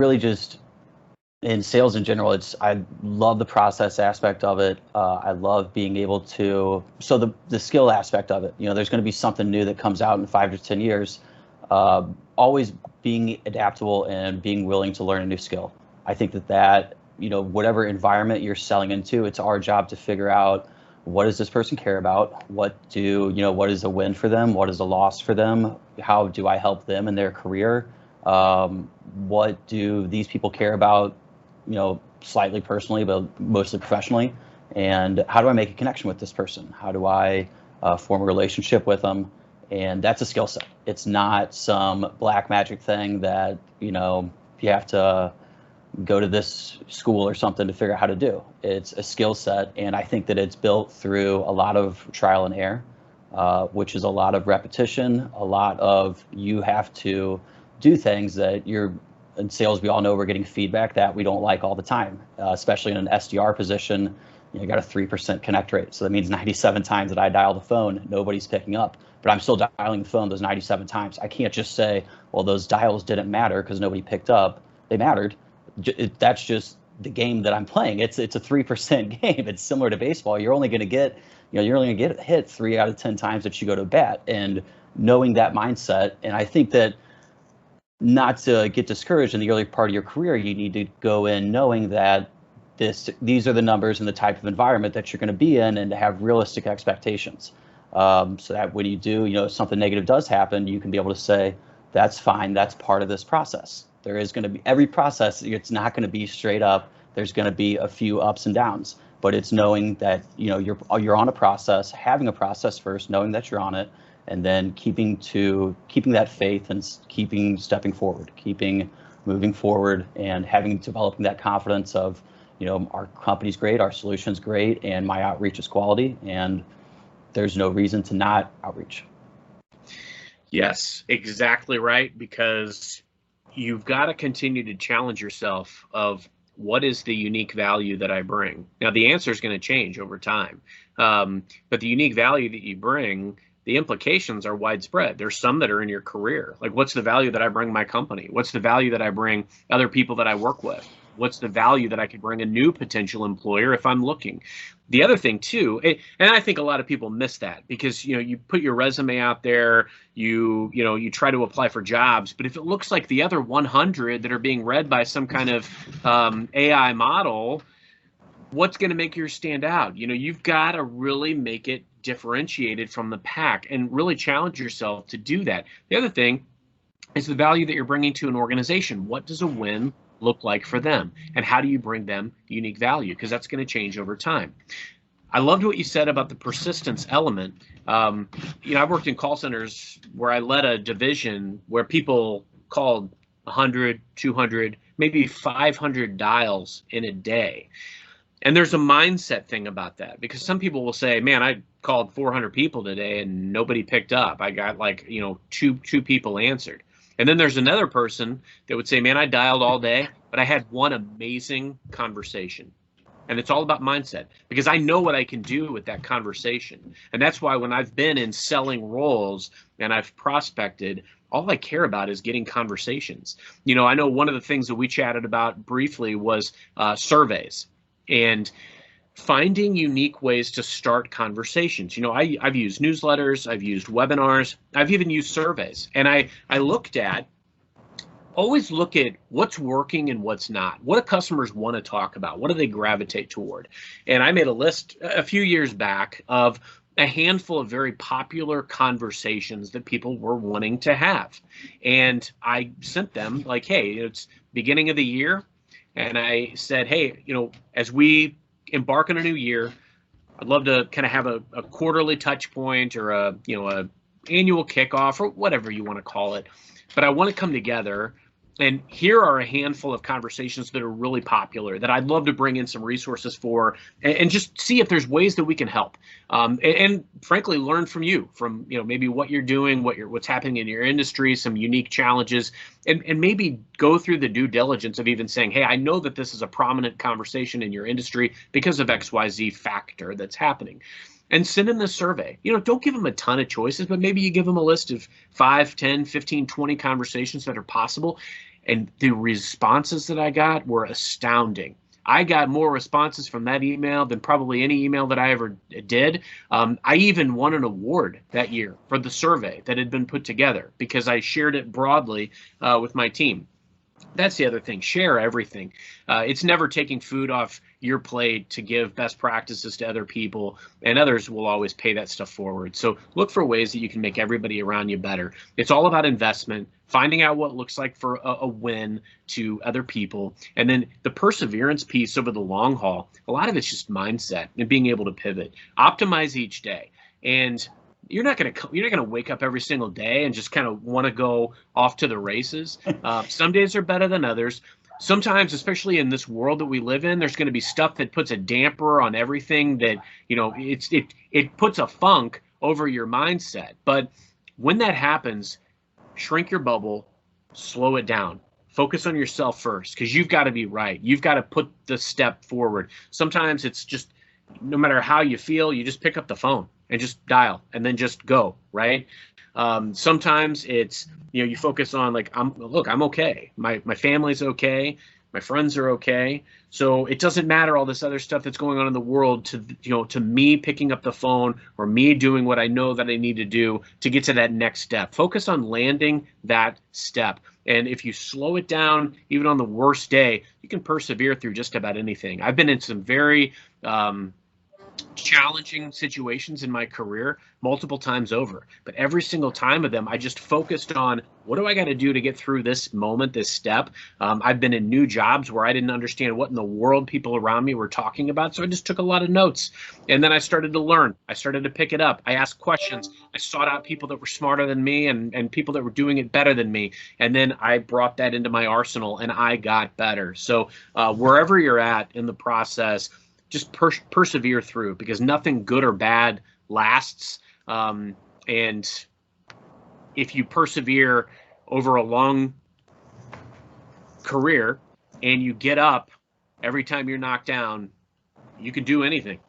really just in sales in general, I love the process aspect of it. I love being able to, so the skill aspect of it, there's going to be something new that comes out in 5 to 10 years. Always being adaptable and being willing to learn a new skill. I think that whatever environment you're selling into, it's our job to figure out, what does this person care about? What is a win for them? What is a loss for them? How do I help them in their career? What do these people care about, slightly personally, but mostly professionally? And how do I make a connection with this person? How do I form a relationship with them? And that's a skill set. It's not some black magic thing that, you have to go to this school or something to figure out how to do. It's a skill set, and I think that it's built through a lot of trial and error, which is a lot of repetition, a lot of, you have to do things that in sales, we all know we're getting feedback that we don't like all the time, especially in an SDR position. You got a 3% connect rate. So that means 97 times that I dial the phone, nobody's picking up, but I'm still dialing the phone those 97 times. I can't just say, well, those dials didn't matter because nobody picked up. They mattered. That's just the game that I'm playing. It's a 3% game. It's similar to baseball. You're only going to get hit 3 out of 10 times that you go to bat, and knowing that mindset. And I think that, not to get discouraged in the early part of your career, you need to go in knowing that these are the numbers and the type of environment that you're going to be in, and to have realistic expectations. So that when you do, if something negative does happen, you can be able to say, that's fine. That's part of this process. There is going to be, every process, it's not going to be straight up. There's going to be a few ups and downs, but it's knowing that, you're on a process, having a process first, knowing that you're on it, and then keeping that faith and stepping forward, moving forward, and developing that confidence of, our company's great, our solution's great, and my outreach is quality, and there's no reason to not outreach. Yes, exactly right, because you've got to continue to challenge yourself of, what is the unique value that I bring? Now, the answer is going to change over time, but the unique value that you bring, the implications are widespread. There's some that are in your career. Like, what's the value that I bring my company? What's the value that I bring other people that I work with? What's the value that I could bring a new potential employer if I'm looking? The other thing too, and I think a lot of people miss that, because you put your resume out there, you try to apply for jobs, but if it looks like the other 100 that are being read by some kind of AI model, what's going to make yours stand out? You've got to really make it differentiated from the pack and really challenge yourself to do that. The other thing is the value that you're bringing to an organization. What does a win look like for them, and how do you bring them unique value? Because that's going to change over time. I loved what you said about the persistence element. I've worked in call centers where I led a division where people called 100, 200, maybe 500 dials in a day. And there's a mindset thing about that, because some people will say, man, I called 400 people today and nobody picked up. I got two people answered. And then there's another person that would say, man, I dialed all day, but I had one amazing conversation. And it's all about mindset, because I know what I can do with that conversation. And that's why when I've been in selling roles and I've prospected, all I care about is getting conversations. I know one of the things that we chatted about briefly was surveys and finding unique ways to start conversations. I've used newsletters, I've used webinars, I've even used surveys. And I always look at what's working and what's not. What do customers want to talk about? What do they gravitate toward? And I made a list a few years back of a handful of very popular conversations that people were wanting to have. And I sent them like, hey, it's beginning of the year. And I said, hey, as we embark on a new year, I'd love to kind of have a quarterly touch point, or a annual kickoff, or whatever you want to call it. But I want to come together, and here are a handful of conversations that are really popular that I'd love to bring in some resources for, and just see if there's ways that we can help. And frankly, learn from you, from maybe what you're doing, what's happening in your industry, some unique challenges, and maybe go through the due diligence of even saying, hey, I know that this is a prominent conversation in your industry because of XYZ factor that's happening. And send them the survey. Don't give them a ton of choices, but maybe you give them a list of 5, 10, 15, 20 conversations that are possible. And the responses that I got were astounding. I got more responses from that email than probably any email that I ever did. I even won an award that year for the survey that had been put together because I shared it broadly with my team. That's the other thing. Share everything. It's never taking food off your plate to give best practices to other people, and others will always pay that stuff forward. So look for ways that you can make everybody around you better. It's all about investment, finding out what it looks like for a win to other people, and then the perseverance piece over the long haul. A lot of it's just mindset and being able to pivot, optimize each day. And you're not gonna wake up every single day and just kind of want to go off to the races. Some days are better than others. Sometimes, especially in this world that we live in, there's going to be stuff that puts a damper on everything that, it puts a funk over your mindset. But when that happens, shrink your bubble, slow it down. Focus on yourself first, because you've got to be right. You've got to put the step forward. Sometimes it's just, no matter how you feel, you just pick up the phone and just dial and then just go, right? Sometimes it's, you focus on like, I'm okay. My family's okay. My friends are okay. So it doesn't matter all this other stuff that's going on in the world to me picking up the phone or me doing what I know that I need to do to get to that next step. Focus on landing that step. And if you slow it down, even on the worst day, you can persevere through just about anything. I've been in some very challenging situations in my career multiple times over, but every single time of them, I just focused on, what do I got to do to get through this moment, this step? I've been in new jobs where I didn't understand what in the world people around me were talking about, so I just took a lot of notes, and then I started to learn. I started to pick it up. I asked questions. I sought out people that were smarter than me and people that were doing it better than me, and then I brought that into my arsenal, and I got better. So wherever you're at in the process, just persevere through, because nothing good or bad lasts. And if you persevere over a long career and you get up every time you're knocked down, you can do anything.